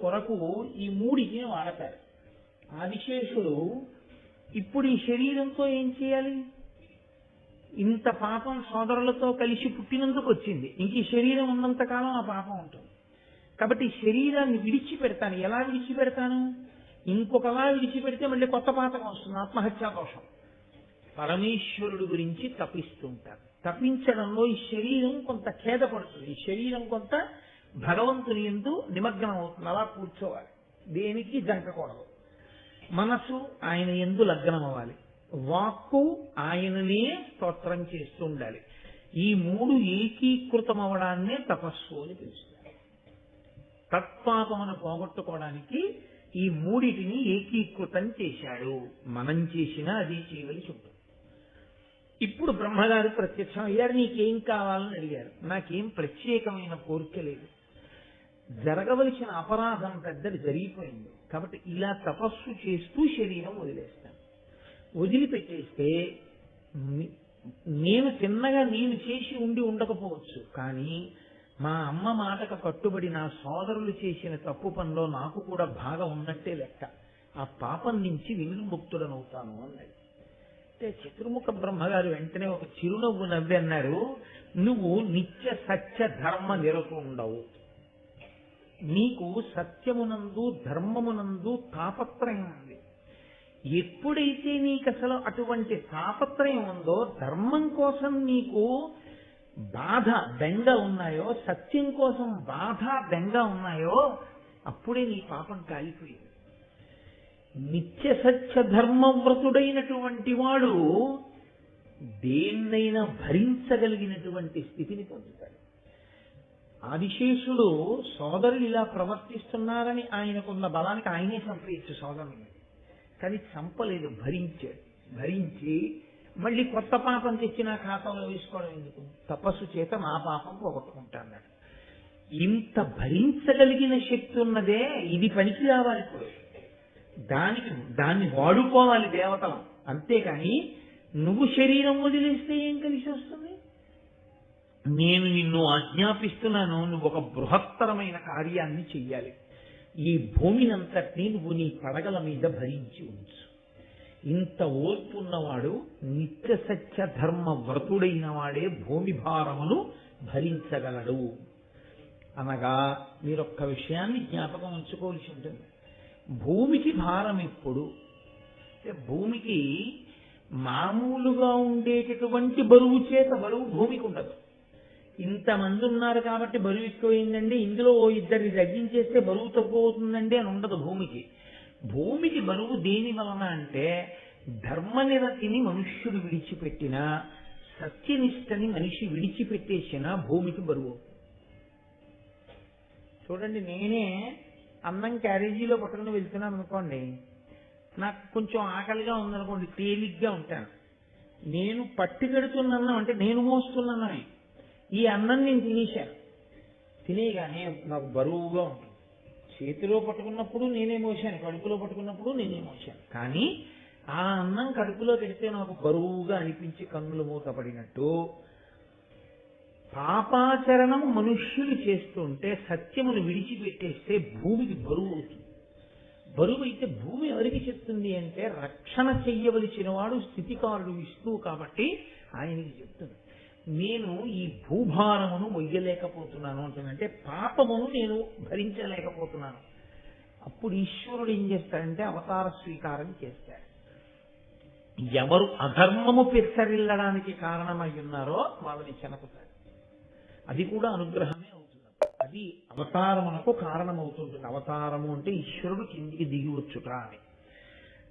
కొరకు ఈ మూడిటిని వాడతారు. ఆదిశేషుడు ఇప్పుడు ఈ శరీరంతో ఏం చేయాలి? ఇంత పాపం సోదరులతో కలిసి పుట్టినందుకు వచ్చింది. ఇంక ఈ శరీరం ఉన్నంతకాలం ఆ పాపం ఉంటుంది. కాబట్టి ఈ శరీరాన్ని విడిచిపెడతాను. ఎలా విడిచిపెడతాను? ఇంకొకలా విడిచిపెడితే మళ్ళీ కొత్త పాతకం వస్తుంది, ఆత్మహత్యా దోషం. పరమేశ్వరుడు గురించి తపిస్తుంటారు. తపించడంలో ఈ శరీరం కొంత ఖేదపడుతుంది, ఈ శరీరం కొంత భగవంతుని యందు నిమగ్నం అవుతుంది. అలా కూర్చోవాలి, దేనికి జంకకూడదు. మనసు ఆయన యందు లగ్నం అవ్వాలి, వాక్కు ఆయననే స్తోత్రం చేస్తూ ఉండాలి. ఈ మూడు ఏకీకృతం అవడాన్నే తపస్సు అని పిలుస్తారు. తత్పాపమును పోగొట్టుకోవడానికి ఈ మూడిటిని ఏకీకృతం చేశాడు. మనం చేసినా అది చేయవలసి ఉంటుంది. ఇప్పుడు బ్రహ్మగారు ప్రత్యక్షం అయ్యారు. నీకేం కావాలని అడిగారు. నాకేం ప్రత్యేకమైన కోరిక లేదు, జరగవలసిన అపరాధం పెద్దది జరిగిపోయింది, కాబట్టి ఇలా తపస్సు చేస్తూ శరీరం వదిలేస్తాను. వదిలిపెట్టేస్తే నేను చిన్నగా నేను చేసి ఉండకపోవచ్చు, కానీ మా అమ్మ మాటకు కట్టుబడి నా సోదరులు చేసిన తప్పు పనిలో నాకు కూడా భాగం ఉన్నట్టే లెక్క. ఆ పాపం నుంచి విముక్తుడనవుతాను అన్నాడు. అంటే చతుర్ముఖ బ్రహ్మగారు వెంటనే ఒక చిరునవ్వు నవ్వి అన్నారు, నువ్వు నిత్య సత్య ధర్మ నిరతుండవు. నీకు సత్యమునందు ధర్మమునందు తాపత్రయం ఉంది. ఎప్పుడైతే నీకు అసలు అటువంటి తాపత్రయం ఉందో, ధర్మం కోసం నీకు బాధ బెంగ ఉన్నాయో, సత్యం కోసం బాధ బెంగ ఉన్నాయో, అప్పుడే నీ పాపం కాలిపోయింది. నిత్య సత్య ధర్మవ్రతుడైనటువంటి వాడు దేన్నైనా భరించగలిగినటువంటి స్థితిని పొందుతాడు. ఆదిశేషుడు సోదరులు ఇలా ప్రవర్తిస్తున్నారని ఆయనకున్న బలానికి ఆయనే చంపేయచ్చు సోదరుని, కానీ చంపలేదు, భరించాడు. భరించి మళ్ళీ కొత్త పాపం తెచ్చి నా ఖాతాలో వేసుకోవడం ఎందుకు? తపస్సు చేత నా పాపం పోగొట్టుకుంటాడు. ఇంత భరించగలిగిన శక్తి ఉన్నదే, ఇది పనికి రావాలి. ఇప్పుడు దాన్ని వాడుకోవాలి దేవతలు, అంతేకాని నువ్వు శరీరం వదిలేస్తే ఏం కలిసి వస్తుంది? నేను నిన్ను ఆజ్ఞాపిస్తున్నాను, నువ్వు ఒక బృహత్తరమైన కార్యాన్ని చెయ్యాలి. ఈ భూమినంతటినీ నువ్వు నీ పడగల మీద భరించి ఉంచు. ఇంత ఓర్పున్నవాడు, నిత్య సత్య ధర్మ వ్రతుడైన వాడే భూమి భారమును భరించగలడు అనగా, మీరొక్క విషయాన్ని జ్ఞాపకం ఉంచుకోవాల్సి ఉంటుంది. భూమికి భారం ఎప్పుడు? భూమికి మామూలుగా ఉండేటటువంటి బరువు చేత బరువు భూమికి ఉండదు. ఇంతమంది ఉన్నారు కాబట్టి బరువు ఎక్కువైందండి, ఇందులో ఇద్దరిని తగ్గించేస్తే బరువు తక్కువ అవుతుందండి అని ఉండదు భూమికి. భూమికి బరువు దేని వలన అంటే, ధర్మనిరతిని మనుష్యుడు విడిచిపెట్టినా, సత్యనిష్టని మనిషి విడిచిపెట్టేసినా భూమికి బరువు. చూడండి, నేనే అన్నం క్యారేజీలో పట్టుకుని వెళ్తున్నాను అనుకోండి, నాకు కొంచెం ఆకలిగా ఉందనుకోండి, తేలిగ్గా ఉంటాను. నేను పట్టుకెడుతున్నాను అంటే నేను మోస్తున్నానని. ఈ అన్నం నేను తినేశాను, తినేగానే నాకు బరువుగా ఉంటుంది. చేతిలో పట్టుకున్నప్పుడు నేనే మోసాను, కడుపులో పట్టుకున్నప్పుడు నేనే మోసాను. కానీ ఆ అన్నం కడుపులో పెడితే నాకు బరువుగా అనిపించి కన్నులు మూతపడినట్టు, పాపాచరణం మనుష్యులు చేస్తుంటే సత్యమును విడిచిపెట్టేస్తే భూమికి బరువు అవుతుంది. బరువు అయితే భూమి ఎవరికి చెప్తుంది అంటే, రక్షణ చెయ్యవలసిన వాడు స్థితికారుడు విష్ణువు కాబట్టి ఆయనకి చెప్తుంది. నేను ఈ భూభారమును మొయ్యలేకపోతున్నాను అంటుందంటే, పాపమును నేను భరించలేకపోతున్నాను. అప్పుడు ఈశ్వరుడు ఏం చేస్తాడంటే అవతార స్వీకారం చేస్తాడు. ఎవరు అధర్మము పెచ్చరిల్లడానికి కారణమై ఉన్నారో వాళ్ళని చెనకుతాడు. అది కూడా అనుగ్రహమే అవుతుంది. అది అవతారమునకు కారణమవుతుంటుంది. అవతారము అంటే ఈశ్వరుడు కిందికి దిగి వచ్చుట అని.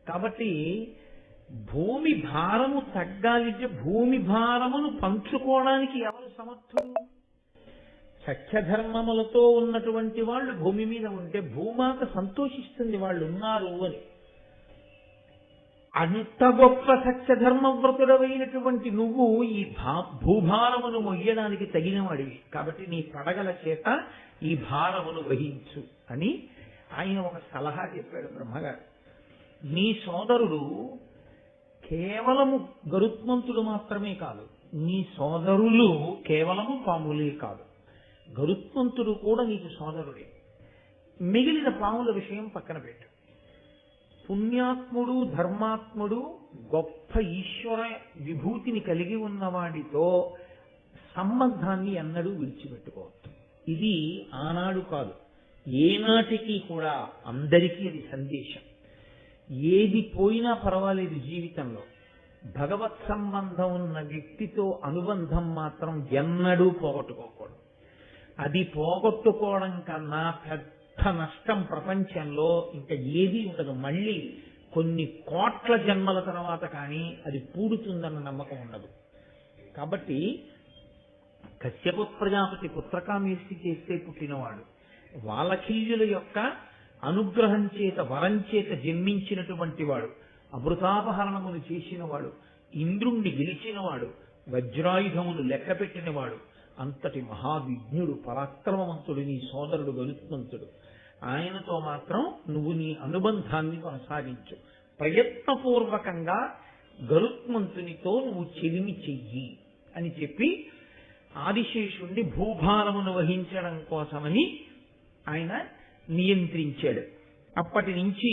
కాబట్టి భూమి భారము తగ్గాలంటే భూమి భారమును పంచుకోవడానికి ఎవరు సమర్థుడు? సత్యధర్మములతో ఉన్నటువంటి వాళ్ళు భూమి మీద ఉంటే భూమాత సంతోషిస్తుంది, వాళ్ళు ఉన్నారు అని. అంత గొప్ప సత్యధర్మవ్రతుడమైనటువంటి నువ్వు ఈ భూభారమును మొయ్యడానికి తగిన వాడివి, కాబట్టి నీ పడగల చేత ఈ భారమును వహించు అని ఆయన ఒక సలహా చెప్పాడు బ్రహ్మగారు. నీ సోదరుడు కేవలము గరుత్మంతుడు మాత్రమే కాదు, నీ సోదరులు కేవలము పాములే కాదు, గరుత్మంతుడు కూడా నీకు సోదరుడే. మిగిలిన పాముల విషయం పక్కన పెట్టు. పుణ్యాత్ముడు ధర్మాత్ముడు గొప్ప ఈశ్వర విభూతిని కలిగి ఉన్నవాడితో సంబంధాన్ని ఎన్నడూ విడిచిపెట్టుకోవద్దు. ఇది ఆనాడు కాదు, ఏనాటికి కూడా అందరికీ అది సందేశం. ఏది పోయినా పర్వాలేదు జీవితంలో, భగవత్ సంబంధం ఉన్న వ్యక్తితో అనుబంధం మాత్రం ఎన్నడూ పోగొట్టుకోకూడదు. అది పోగొట్టుకోవడం కన్నా పెద్ద నష్టం ప్రపంచంలో ఇంకా ఏదీ ఉండదు. మళ్ళీ కొన్ని కోట్ల జన్మల తర్వాత కానీ అది పూడుతుందన్న నమ్మకం ఉండదు. కాబట్టి కశ్యప ప్రజాపతి పుత్రకామేష్టి చేస్తే పుట్టినవాడు, వాలఖిల్యుల యొక్క అనుగ్రహం చేత వరం చేత జన్మించినటువంటి వాడు, అమృతాపహరణములు చేసినవాడు, ఇంద్రుణ్ణి గెలిచినవాడు, వజ్రాయుధములు లెక్క పెట్టినవాడు, అంతటి మహావిజ్ఞుడు పరాక్రమవంతుడు నీ సోదరుడు గరుత్మంతుడు. ఆయనతో మాత్రం నువ్వు నీ అనుబంధాన్ని కొనసాగించు. ప్రయత్నపూర్వకంగా గరుత్మంతునితో నువ్వు చెలిమి చెయ్యి అని చెప్పి ఆదిశేషుణ్ణి భూభారమును వహించడం కోసమని ఆయన నియంత్రించాడు. అప్పటి నుంచి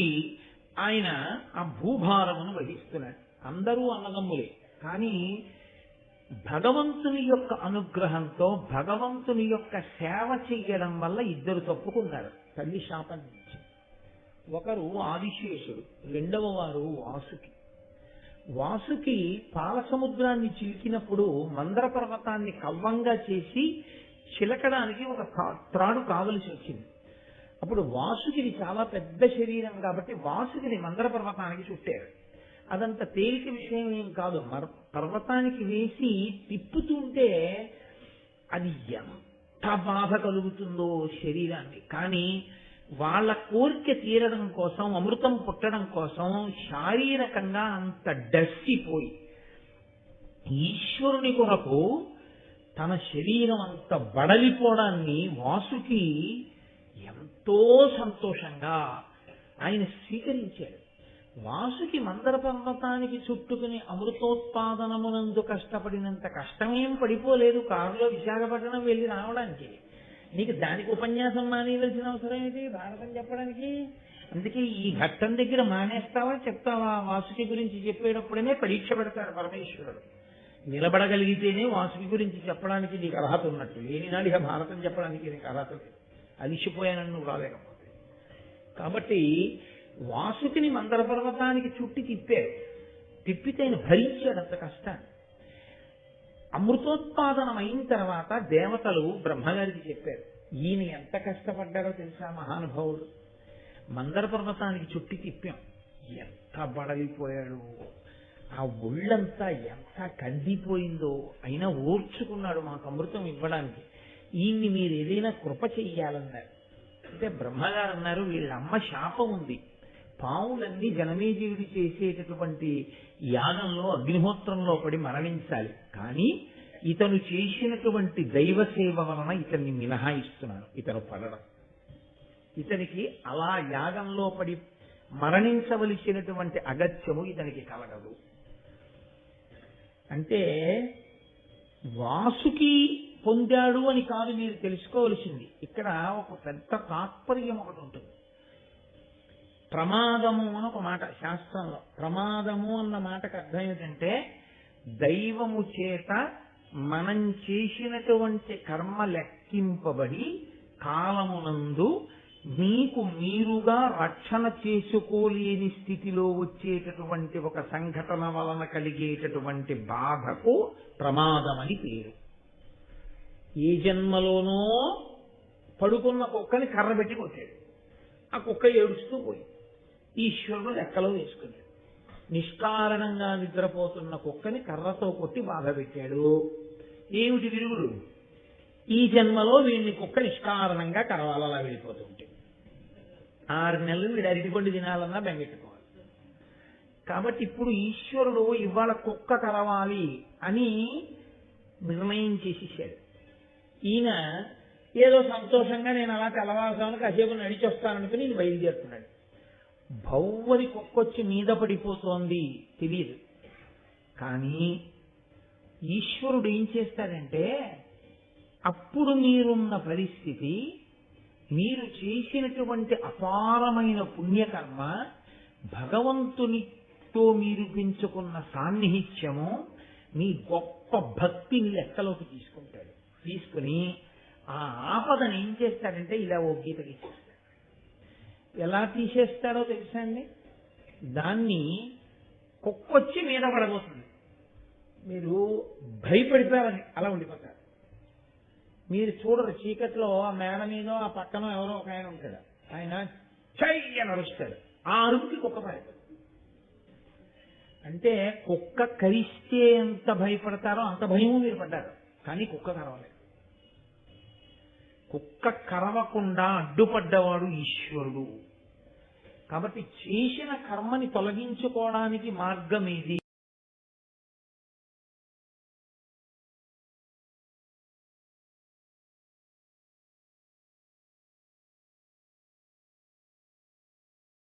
ఆయన ఆ భూభారమును వహిస్తున్నాడు. అందరూ అన్నదమ్ములే, కానీ భగవంతుని యొక్క అనుగ్రహంతో భగవంతుని యొక్క సేవ చెయ్యడం వల్ల ఇద్దరు తప్పుకున్నారు తల్లి శాపం నుంచి. ఒకరు ఆదిశేషుడు, రెండవ వారు వాసుకి. వాసుకి పాలసముద్రాన్ని చిలికినప్పుడు మందర పర్వతాన్ని కవ్వంగా చేసి చిలకడానికి ఒక త్రాడు కావలసి వచ్చింది. అప్పుడు వాసుకిది చాలా పెద్ద శరీరం కాబట్టి వాసుకిని మందర పర్వతానికి చుట్టారు. అదంత తేలిక విషయం ఏం కాదు. పర్వతానికి వేసి తిప్పుతుంటే అది ఎంత బాధ కలుగుతుందో శరీరాన్ని. కానీ వాళ్ళ కోరిక తీరడం కోసం, అమృతం పుట్టడం కోసం శారీరకంగా అంత డస్సిపోయి ఈశ్వరుని కొరకు తన శరీరం అంత బడలిపోవడాన్ని వాసుకి ఎంతో సంతోషంగా ఆయన స్వీకరించాడు. వాసుకి మందర పర్వతానికి చుట్టుకుని అమృతోత్పాదనమునందు కష్టపడినంత కష్టమేం పడిపోలేదు కారులో విశాఖపట్నం వెళ్ళి రావడానికి. నీకు దానికి ఉపన్యాసం మానేయవలసిన అవసరం ఏంటి భారతం చెప్పడానికి? అందుకే ఈ ఘట్టం దగ్గర మానేస్తావా చెప్తావా? వాసుకి గురించి చెప్పేటప్పుడనే పరీక్ష పెడతాడు పరమేశ్వరుడు. నిలబడగలిగితేనే వాసుకి గురించి చెప్పడానికి నీకు అర్హత ఉన్నట్టు, లేనినాడు ఇక భారతం చెప్పడానికి నీకు అర్హత లేదు. అలిసిపోయానని నువ్వు రాలేకపోతే. కాబట్టి వాసుకిని మందర పర్వతానికి చుట్టి తిప్పారు. తిప్పితే ఆయన భరించాడు అంత కష్టాన్ని. అమృతోత్పాదనం అయిన తర్వాత దేవతలు బ్రహ్మగారికి చెప్పారు, ఈయన ఎంత కష్టపడ్డారో తెలుసా మహానుభావుడు. మందర పర్వతానికి చుట్టి తిప్పాం, ఎంత బడలిపోయాడు, ఆ ఒళ్ళంతా ఎంత కందిపోయిందో, అయినా ఓర్చుకున్నాడు మాకు అమృతం ఇవ్వడానికి. ఈయన్ని మీరు ఏదైనా కృప చెయ్యాలన్నారు. అంటే బ్రహ్మగారు అన్నారు, వీళ్ళమ్మ శాపం ఉంది, పావులన్నీ జనమేజీవుడు చేసేటటువంటి యాగంలో అగ్నిహోత్రంలో పడి మరణించాలి, కానీ ఇతను చేసినటువంటి దైవ సేవ వలన ఇతన్ని మినహాయిస్తున్నాను, ఇతను పడడం, ఇతనికి అలా యాగంలో పడి మరణించవలసినటువంటి అగత్యము ఇతనికి కలగదు. అంటే వాసుకి పొందాడు అని కాదు మీరు తెలుసుకోవలసింది. ఇక్కడ ఒక పెద్ద తాత్పర్యం ఒకటి ఉంటుంది. ప్రమాదము అని ఒక మాట శాస్త్రంలో. ప్రమాదము అన్న మాటకు అర్థం ఏంటంటే దైవము చేత మనం చేసినటువంటి కర్మ లెక్కింపబడి కాలమునందు మీకు మీరుగా రక్షణ చేసుకోలేని స్థితిలో వచ్చేటటువంటి ఒక సంఘటన వలన కలిగేటటువంటి బాధకు ప్రమాదమని పేరు. ఏ జన్మలోనో పడుకున్న కుక్కని కర్ర పెట్టి కొట్టాడు, ఆ కుక్క ఏడుస్తూ పోయి ఈశ్వరుడు లెక్కలో వేసుకున్నాడు. నిష్కారణంగా నిద్రపోతున్న కుక్కని కర్రతో కొట్టి బాధ పెట్టాడు. ఏమిటి విరుగుడు? ఈ జన్మలో వీడిని కుక్క నిష్కారణంగా కరవాలలా వెళ్ళిపోతుంటే 6 నెలలు వీడు అరటిపండు తినాలన్నా బెంగెట్టుకోవాలి. కాబట్టి ఇప్పుడు ఈశ్వరుడు ఇవాళ కుక్క కరవాలి అని నిర్ణయం చేసేసాడు. ఈయన ఏదో సంతోషంగా నేను అలా తెల్లవారుసాను కాసేపు నడిచి వస్తాననుకుని నేను బయలుదేరుతున్నాడు. భౌవరి కుక్కొచ్చి మీద పడిపోతోంది తెలియదు. కానీ ఈశ్వరుడు ఏం చేస్తాడంటే అప్పుడు మీరున్న పరిస్థితి మీరు చేసినటువంటి అపారమైన పుణ్యకర్మ, భగవంతునితో మీరు పెంచుకున్న సాన్నిహిత్యము మీ గొప్ప భక్తిని లెక్కలోకి తీసుకుంటాడు. తీసుకుని ఆ ఆపదను ఏం చేస్తాడంటే ఇలా ఓ గీత గీసేస్తాడు. ఎలా తీసేస్తాడో తెలుసా అండి? దాన్ని కుక్కొచ్చి మీద పడబోతుంది, మీరు భయపడిపోయారని అలా ఉండిపోతారు. మీరు చూడరు, చీకట్లో ఆ మేడ మీద ఆ పక్కన ఎవరో ఒక ఆయన ఉంటాడు, ఆయన చై అని అరుస్తాడు. ఆ అరుపుకి కుక్క పడతాడు. అంటే కుక్క కరిస్తే ఎంత భయపడతారో అంత భయము మీరు పడ్డారు, కానీ కుక్క కరవలేదు. కుక్క కరవకుండా అడ్డుపడ్డవాడు ఈశ్వరుడు. కాబట్టి చేసిన కర్మని తొలగించుకోవడానికి మార్గం ఏది?